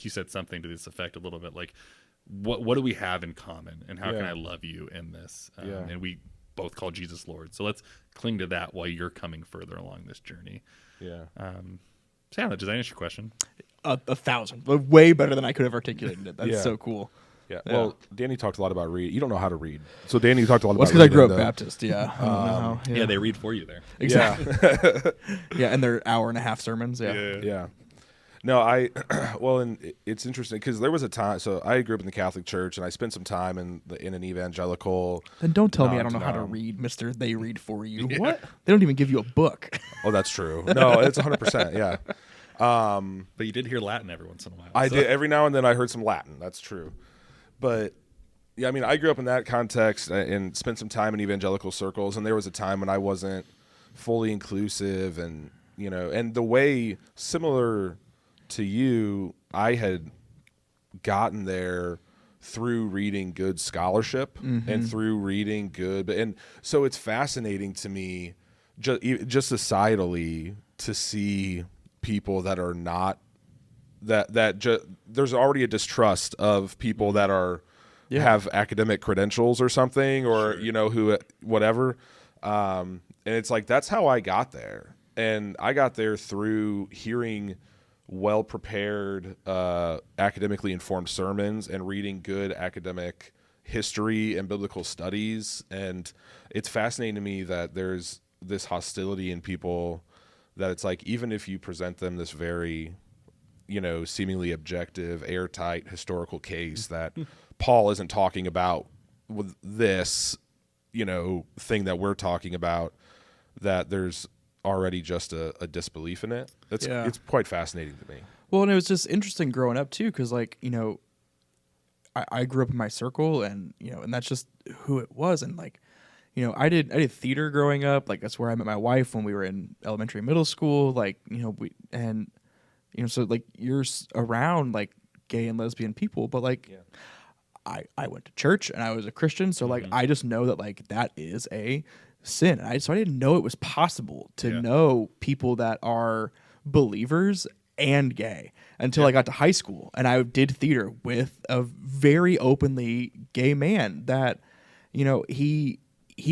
you said something to this effect a little bit, like what do we have in common and how can I love you in this? And we both call Jesus Lord. So let's cling to that while you're coming further along this journey. Yeah. So yeah, does that answer your question? 1,000, but way better than I could have articulated it. That's so cool. Yeah. Well, Danny talked a lot about read. You don't know how to read. So Danny talked a lot about because I grew up reading, Baptist. Yeah. I don't know. Yeah, they read for you there. Exactly. Yeah, and they're hour-and-a-half sermons. Yeah. No, and it's interesting because there was a time. So I grew up in the Catholic Church, and I spent some time in an evangelical. Then don't tell me I don't know how to read, Mister. They read for you. Yeah. What? They don't even give you a book. Oh, that's true. No, it's 100%. Yeah. But you did hear Latin every once in a while. I did every now and then. I heard some Latin. That's true. But yeah, I mean, I grew up in that context and spent some time in evangelical circles, and there was a time when I wasn't fully inclusive, and and the way similar to you, I had gotten there through reading good scholarship and through reading good, and so it's fascinating to me just societally to see people that are not there's already a distrust of people that are have academic credentials or something, or who whatever, and it's like that's how I got there, and I got there through hearing well-prepared, academically informed sermons and reading good academic history and biblical studies. And it's fascinating to me that there's this hostility in people that it's like, even if you present them this very, seemingly objective, airtight historical case that Paul isn't talking about with this, thing that we're talking about, that there's already just a disbelief in it. It's quite fascinating to me. Well, and it was just interesting growing up too, because I grew up in my circle, and and that's just who it was, and I did theater growing up. Like that's where I met my wife when we were in elementary, middle school. So you're around like gay and lesbian people, but I went to church and I was a Christian, so I just know that that is a sin. So I didn't know it was possible to know people that are believers and gay until I got to high school, and I did theater with a very openly gay man that he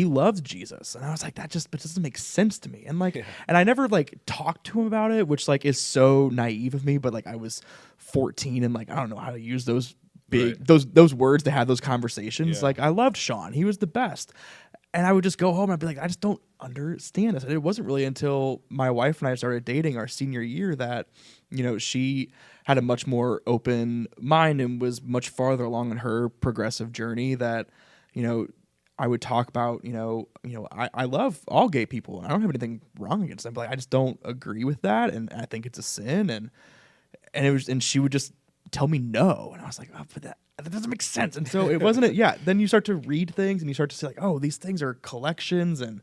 loved Jesus, and I was like, that doesn't make sense to me, and and I never talked to him about it, which is so naive of me, but I was 14 and I don't know how to use those big Right. those words to have those conversations. Yeah. Like I loved Sean. He was the best. And I would just go home and I'd be like, I just don't understand this. And it wasn't really until my wife and I started dating our senior year that, she had a much more open mind and was much farther along in her progressive journey that, I would talk about, I love all gay people and I don't have anything wrong against them, but like, I just don't agree with that. And I think it's a sin. And she would just tell me no. And I was like, oh, but that doesn't make sense. And so it wasn't it. Yeah. Then you start to read things and you start to say like, oh, these things are collections. And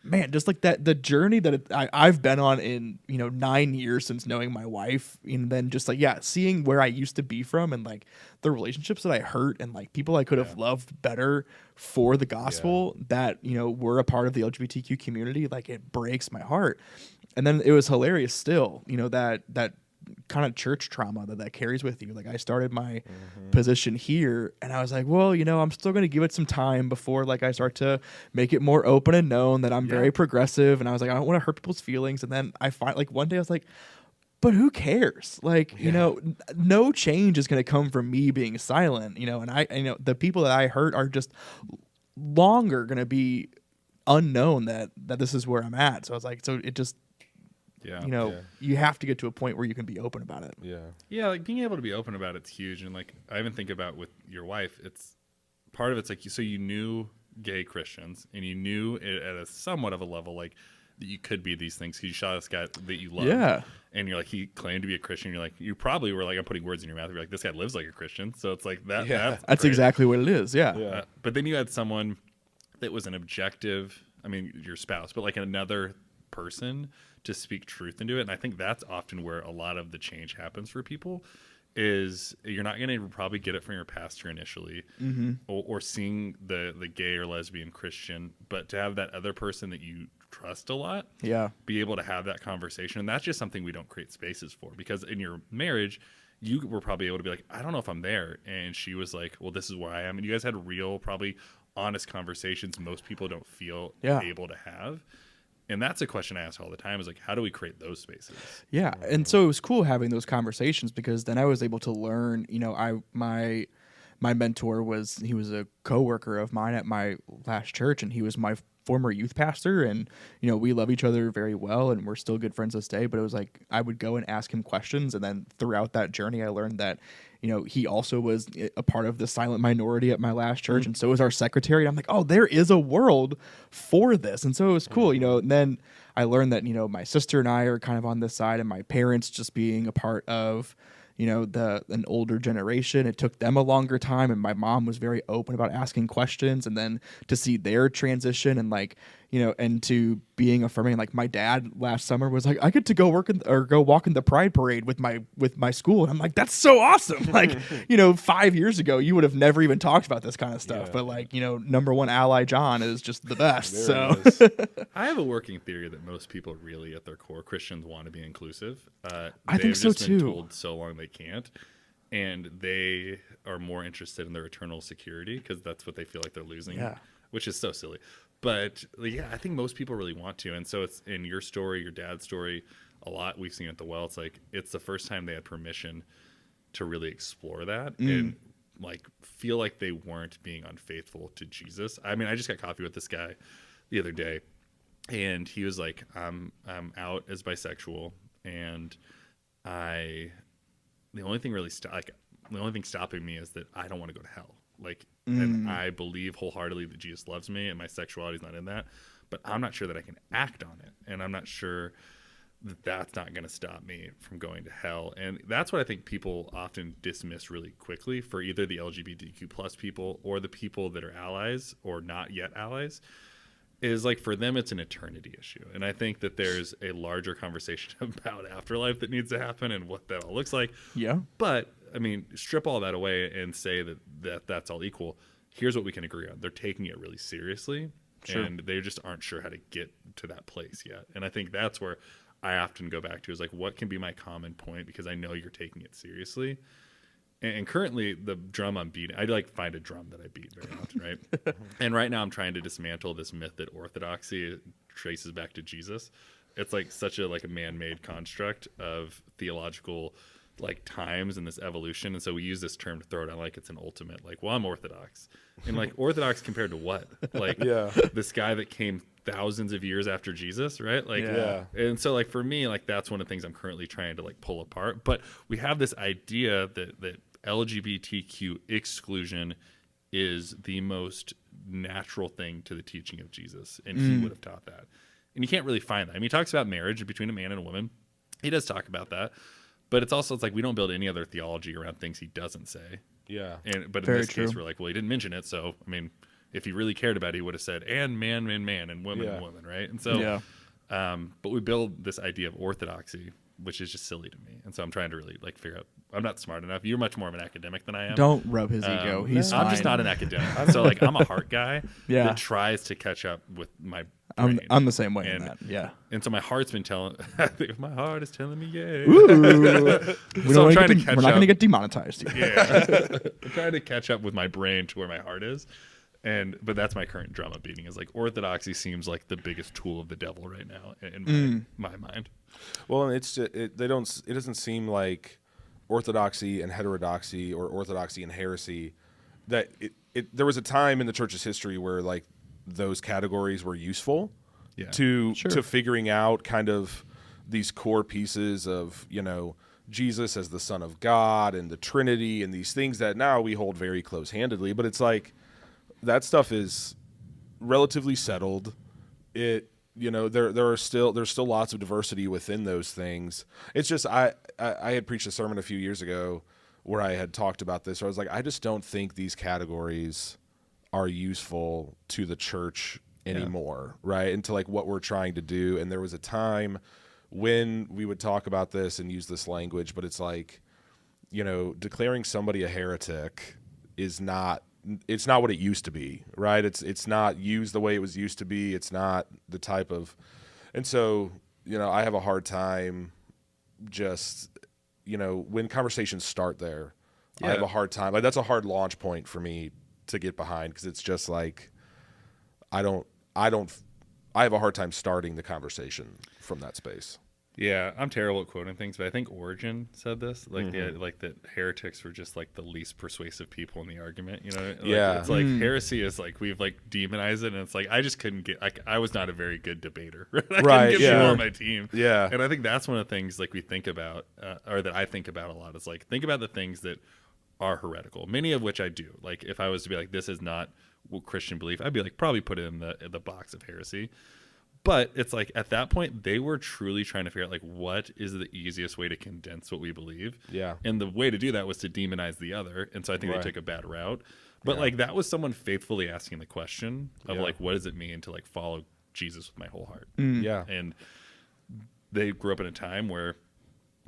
man, just like that, the journey that I've been on in, 9 years since knowing my wife. And then just like, seeing where I used to be from and like the relationships that I hurt and like people I could have loved better for the gospel that, were a part of the LGBTQ community. Like it breaks my heart. And then it was hilarious still, that kind of church trauma that carries with you. Like I started my position here and I was like, well, I'm still going to give it some time before like I start to make it more open and known that I'm very progressive. And I was like, I don't want to hurt people's feelings. And then I find like one day I was like, but who cares? Like, no change is going to come from me being silent, and I the people that I hurt are just longer going to be unknown that this is where I'm at. So I was like, so it just, you have to get to a point where you can be open about it. Yeah, like being able to be open about it's huge. And like I even think about with your wife, it's part of it's like so you knew gay Christians and you knew it at a somewhat of a level like that you could be these things because you saw this guy that you loved. Yeah. And you're like, he claimed to be a Christian. You're like, you probably were like, I'm putting words in your mouth. You're like, this guy lives like a Christian. So it's like that. Yeah. That's great. exactly what it is. Yeah. But then you had someone that was an objective, I mean, your spouse, but like another person to speak truth into it. And I think that's often where a lot of the change happens for people is you're not going to probably get it from your pastor initially or seeing the gay or lesbian Christian, but to have that other person that you trust a lot, be able to have that conversation. And that's just something we don't create spaces for because in your marriage, you were probably able to be like, I don't know if I'm there. And she was like, well, this is where I am. And you guys had real, probably honest conversations most people don't feel able to have. And that's a question I ask all the time is like, how do we create those spaces? Yeah. And so it was cool having those conversations because then I was able to learn, my mentor he was a coworker of mine at my last church and he was my former youth pastor and, we love each other very well and we're still good friends this day. But it was like, I would go and ask him questions. And then throughout that journey, I learned that, he also was a part of the silent minority at my last church. And so was our secretary. I'm like, oh, there is a world for this. And so it was cool, and then I learned that, my sister and I are kind of on this side and my parents just being a part of, an older generation. It took them a longer time. And my mom was very open about asking questions and then to see their transition and like, and to being affirming, like my dad last summer was like, I get to go go walk in the Pride Parade with my school. And I'm like, that's so awesome. Like, 5 years ago, you would have never even talked about this kind of stuff. But like, number one ally John is just the best. So I have a working theory that most people really at their core Christians want to be inclusive. I think so just been too. told so long they can't. And they are more interested in their eternal security because that's what they feel like they're losing, which is so silly. But yeah, I think most people really want to. And so it's in your story, your dad's story, a lot we've seen at the well. It's like it's the first time they had permission to really explore that and like feel like they weren't being unfaithful to Jesus. I mean, I just got coffee with this guy the other day and he was like, I'm out as bisexual and the only thing stopping me is that I don't want to go to hell. Like, and I believe wholeheartedly that Jesus loves me and my sexuality is not in that, but I'm not sure that I can act on it. And I'm not sure that that's not going to stop me from going to hell. And that's what I think people often dismiss really quickly for either the LGBTQ plus people or the people that are allies or not yet allies is like for them, it's an eternity issue. And I think that there's a larger conversation about afterlife that needs to happen and what that all looks like. Yeah. But I mean, strip all that away and say that's all equal. Here's what we can agree on. They're taking it really seriously and they just aren't sure how to get to that place yet. And I think that's where I often go back to is like, what can be my common point? Because I know you're taking it seriously. And currently the drum I'm beating, I like find a drum that I beat very often, right? And right now I'm trying to dismantle this myth that orthodoxy traces back to Jesus. It's like such a man-made construct of theological like times and this evolution, and so we use this term to throw it out like it's an ultimate, like, well, I'm Orthodox, and like Orthodox compared to what? Like this guy that came thousands of years after Jesus, right? Like, and so like for me, like that's one of the things I'm currently trying to like pull apart. But we have this idea that LGBTQ exclusion is the most natural thing to the teaching of Jesus, and he would have taught that. And you can't really find that. I mean, he talks about marriage between a man and a woman. He does talk about that. But it's like we don't build any other theology around things he doesn't say. Yeah. But in this case, we're like, well, he didn't mention it. So, I mean, if he really cared about it, he would have said, and man, and woman, and woman, right? And so, but we build this idea of orthodoxy, which is just silly to me. And so I'm trying to really like figure out, I'm not smart enough. You're much more of an academic than I am. Don't rub his ego. He's fine. I'm just not an academic. So like I'm a heart guy that tries to catch up with my brain. I'm the same way in that. Yeah. And so my heart's been telling, my heart is telling me, yeah. Ooh. So I'm trying to catch up. We're not going to get demonetized here. Yeah. I'm trying to catch up with my brain to where my heart is. But that's my current drama beating, is like orthodoxy seems like the biggest tool of the devil right now in my mind. Well, and it doesn't seem like orthodoxy and heterodoxy or orthodoxy and heresy, that there was a time in the church's history where like those categories were useful to figuring out kind of these core pieces of, you know, Jesus as the Son of God and the Trinity and these things that now we hold very close-handedly. But it's like that stuff is relatively settled. There's still lots of diversity within those things. It's just I had preached a sermon a few years ago where I had talked about this. Where I was like, I just don't think these categories are useful to the church anymore, right? And to like what we're trying to do. And there was a time when we would talk about this and use this language, but it's like, you know, declaring somebody a heretic is not. It's not what it used to be, right? It's not used the way it was used to be. It's not the type of, and so, you know, I have a hard time just, you know, when conversations start there, I have a hard time. Like that's a hard launch point for me to get behind, because it's just like, I have a hard time starting the conversation from that space. Yeah, I'm terrible at quoting things, but I think Origen said this, like like that heretics were just like the least persuasive people in the argument. You know, like, it's like heresy is like we've like demonized it, and it's like I just couldn't get. I was not a very good debater. Right? I couldn't get people on my team. Yeah, and I think that's one of the things like we think about, or that I think about a lot, is like think about the things that are heretical. Many of which I do. Like if I was to be like, this is not Christian belief, I'd be like probably put it in the box of heresy. But it's like at that point, they were truly trying to figure out like what is the easiest way to condense what we believe. Yeah. And the way to do that was to demonize the other. And so I think they took a bad route. But like that was someone faithfully asking the question of like, what does it mean to like follow Jesus with my whole heart? Yeah. And they grew up in a time where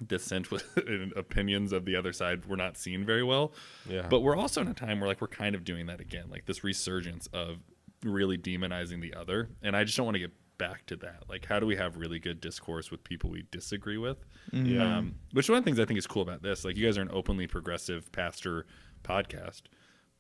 dissent and opinions of the other side were not seen very well. Yeah. But we're also in a time where like we're kind of doing that again, like this resurgence of really demonizing the other. And I just don't want to get back to that. Like, how do we have really good discourse with people we disagree with? Which one of the things I think is cool about this, like you guys are an openly progressive pastor podcast,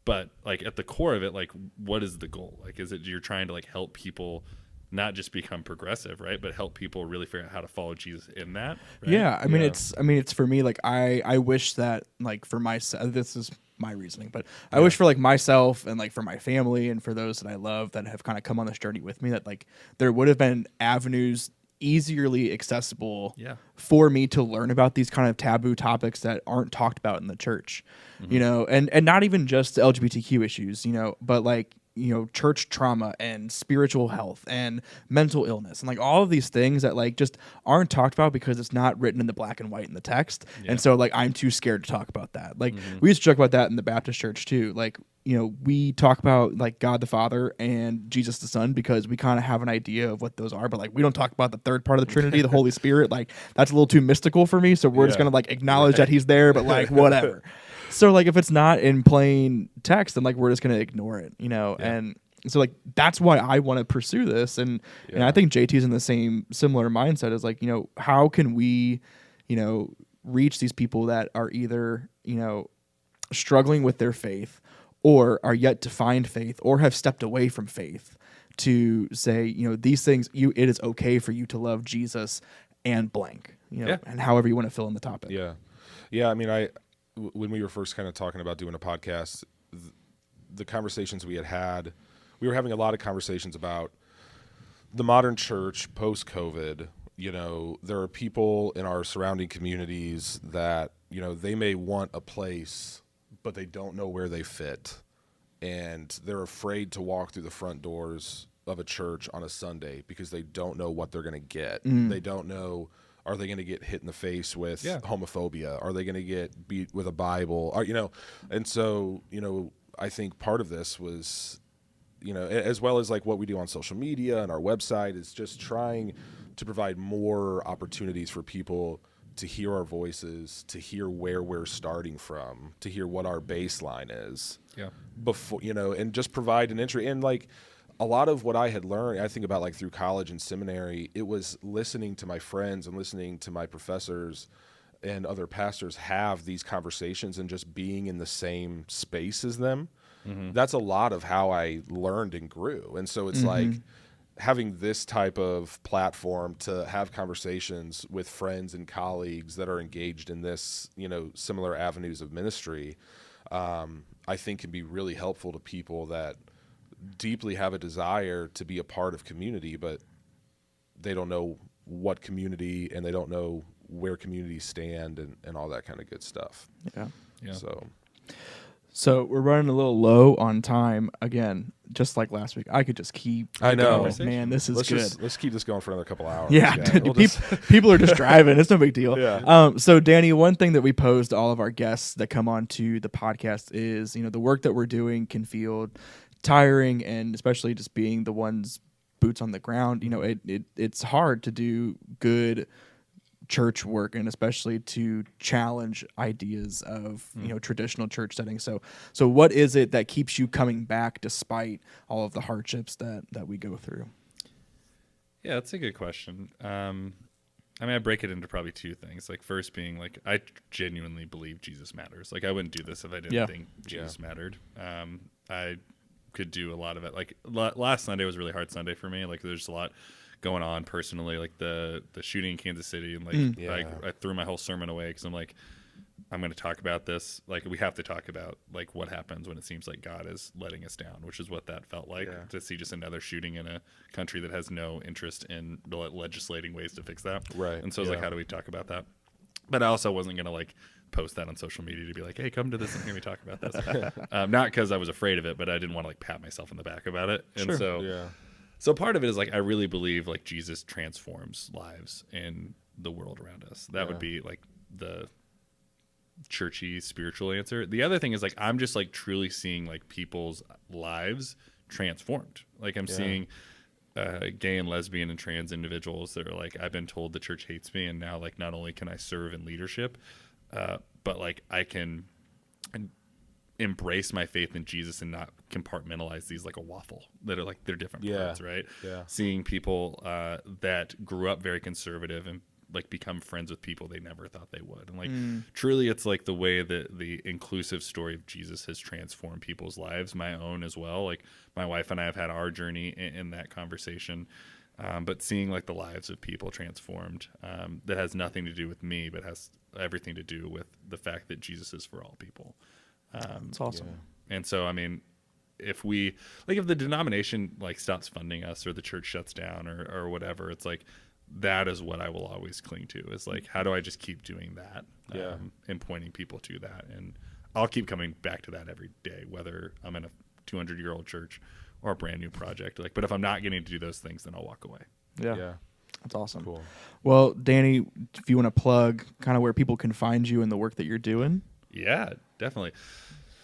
but like at the core of it, like what is the goal? Like, is it you're trying to like help people not just become progressive, right, but help people really figure out how to follow Jesus in that? Right? Yeah, I mean, it's for me, like I wish that like for myself, this is my reasoning, but I wish for like myself and like for my family and for those that I love that have kind of come on this journey with me, that like there would have been avenues easily accessible for me to learn about these kind of taboo topics that aren't talked about in the church, you know, and not even just LGBTQ issues, you know, but like, you know, church trauma and spiritual health and mental illness and like all of these things that like just aren't talked about because it's not written in the black and white in the text. And so like I'm too scared to talk about that. Like we used to talk about that in the Baptist church too. Like, you know, we talk about like God the Father and Jesus the Son because we kind of have an idea of what those are, but like we don't talk about the third part of the Trinity, the Holy Spirit. Like that's a little too mystical for me. So we're just gonna like acknowledge that he's there, but like whatever. So like if it's not in plain text, then like we're just gonna ignore it, you know. And so like that's why I want to pursue this, and I think JT's in the similar mindset as like, you know, how can we, you know, reach these people that are either, you know, struggling with their faith or are yet to find faith or have stepped away from faith, to say, you know, these things, it is okay for you to love Jesus and blank, you know, and however you want to fill in the topic. Yeah. Yeah, I mean, when we were first kind of talking about doing a podcast, the conversations we had, we were having a lot of conversations about the modern church post-COVID. You know, there are people in our surrounding communities that, you know, they may want a place, but they don't know where they fit. And they're afraid to walk through the front doors of a church on a Sunday because they don't know what they're going to get. They don't know, are they going to get hit in the face with homophobia? Are they going to get beat with a Bible? Or, you know, and so, you know, I think part of this was, you know, as well as like what we do on social media and our website, is just trying to provide more opportunities for people to hear our voices, to hear where we're starting from, to hear what our baseline is. Yeah. Before, you know, and just provide an entry. And like a lot of what I had learned, I think about like through college and seminary, it was listening to my friends and listening to my professors and other pastors have these conversations and just being in the same space as them. That's a lot of how I learned and grew. And so it's like having this type of platform to have conversations with friends and colleagues that are engaged in this, you know, similar avenues of ministry, I think can be really helpful to people that deeply have a desire to be a part of community, but they don't know what community and they don't know where communities stand and all that kind of good stuff. Yeah. Yeah. So we're running a little low on time again, just like last week. I could just keep. I know, man. This is good. Let's keep this going for another couple hours. Yeah, people are just driving. It's no big deal. Yeah. So Danny, one thing that we pose to all of our guests that come on to the podcast is, you know, the work that we're doing can feel tiring, and especially just being the ones boots on the ground. You know, it's hard to do good church work, and especially to challenge ideas of you know, traditional church settings. So what is it that keeps you coming back despite all of the hardships that we go through? Yeah, that's a good question. I mean, I break it into probably two things. Like, first being like, I genuinely believe Jesus matters. Like, I wouldn't do this if I didn't think Jesus mattered. I could do a lot of it. Like last Sunday was a really hard Sunday for me. Like, there's a lot going on personally, like the shooting in Kansas City, and like I threw my whole sermon away because I'm like, I'm going to talk about this. Like, we have to talk about like what happens when it seems like God is letting us down, which is what that felt like to see just another shooting in a country that has no interest in legislating ways to fix that. Right. And so I was like, how do we talk about that? But I also wasn't going to like post that on social media to be like, hey, come to this and hear me talk about this. Not because I was afraid of it, but I didn't want to like pat myself in the back about it. And so part of it is like, I really believe like Jesus transforms lives in the world around us. That would be like the churchy spiritual answer. The other thing is like, I'm just like truly seeing like people's lives transformed. Like, I'm seeing gay and lesbian and trans individuals that are like, I've been told the church hates me, and now like not only can I serve in leadership, but like I can embrace my faith in Jesus and not compartmentalize these like a waffle that are like, they're different parts, right? Seeing people that grew up very conservative and like become friends with people they never thought they would. And like truly it's like the way that the inclusive story of Jesus has transformed people's lives, my own as well. Like, my wife and I have had our journey in that conversation. But seeing like the lives of people transformed, that has nothing to do with me, but has everything to do with the fact that Jesus is for all people. It's awesome. And so, I mean, if the denomination like stops funding us, or the church shuts down, or whatever, it's like, that is what I will always cling to, is like, how do I just keep doing that? And pointing people to that. And I'll keep coming back to that every day, whether I'm in a 200-year-old church or a brand new project. Like, but if I'm not getting to do those things, then I'll walk away. Yeah. That's awesome. Cool. Well, Danny, if you want to plug kind of where people can find you and the work that you're doing. Yeah, definitely.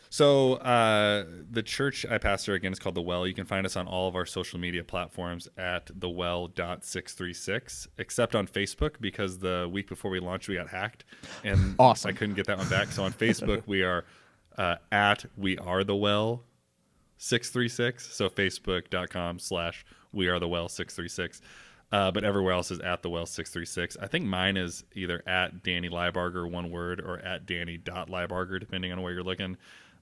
So the church I pastor, again, is called The Well. You can find us on all of our social media platforms at thewell.636, except on Facebook, because the week before we launched, we got hacked. And awesome. I couldn't get that one back. So on Facebook, we are at We Are The Well 636. So facebook.com/We Are The Well 636. But everywhere else is at The Well 636. I think mine is either at Danny Lybarger, one word, or at Danny.Lybarger, depending on where you're looking.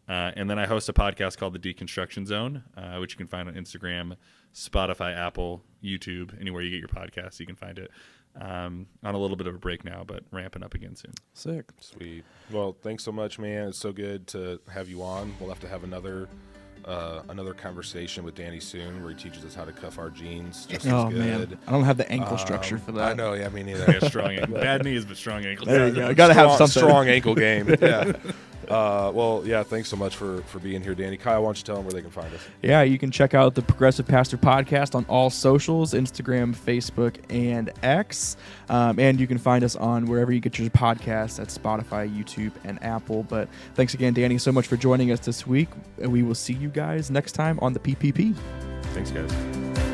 And then I host a podcast called the Deconstruction Zone, which you can find on Instagram, Spotify, Apple, YouTube, anywhere you get your podcasts, you can find it. On a little bit of a break now, but ramping up again soon. Sick. Sweet. Well, thanks so much, man. It's so good to have you on. We'll have to have another conversation with Danny soon where he teaches us how to cuff our jeans just as good. Man, I don't have the ankle structure for that. I know, yeah, me neither. Yeah, strong ankle. Bad knees, but strong ankles. There you go. Got to have something. Strong ankle game. Yeah. Well, yeah, thanks so much for being here, Danny. Kyle, why don't you tell them where they can find us? Yeah, you can check out the Progressive Pastor Podcast on all socials, Instagram, Facebook, and X. And you can find us on wherever you get your podcasts at Spotify, YouTube, and Apple. But thanks again, Danny, so much for joining us this week. And we will see you guys next time on the PPP. Thanks, guys.